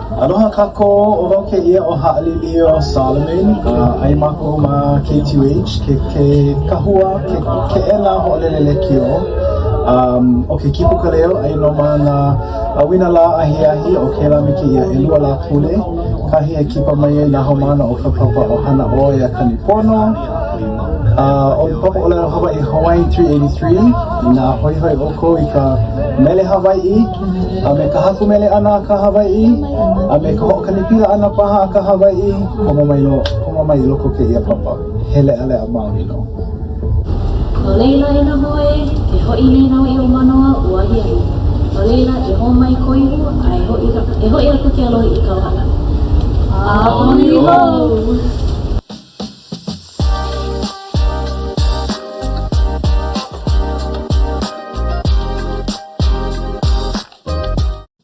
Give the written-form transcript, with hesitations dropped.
Aloha kako o ke ia o Ha'alilio Solomon ai mako ma KTUH ke kahua ke ela ho'olelele kio o ke kipu kaleo ai no mana wina la ahi o ke la miki ia e lua la pule kahi e kipa mai na homana o ka papa o hana o ia kanipono o papa o le Hawaii 383 na hoi oko i ka mele Hawaii me ka haku mele ana ka Hawaii me ka ho'okanipila ana paha ka Hawaii koma mai loko ke ia papa hele ale a mauni no no leila e na hoe ke hoi nei nau i o manoa ua hiahi no leila e ho mai koihu a e hoi aku ke alohi i ka wana a hoi ho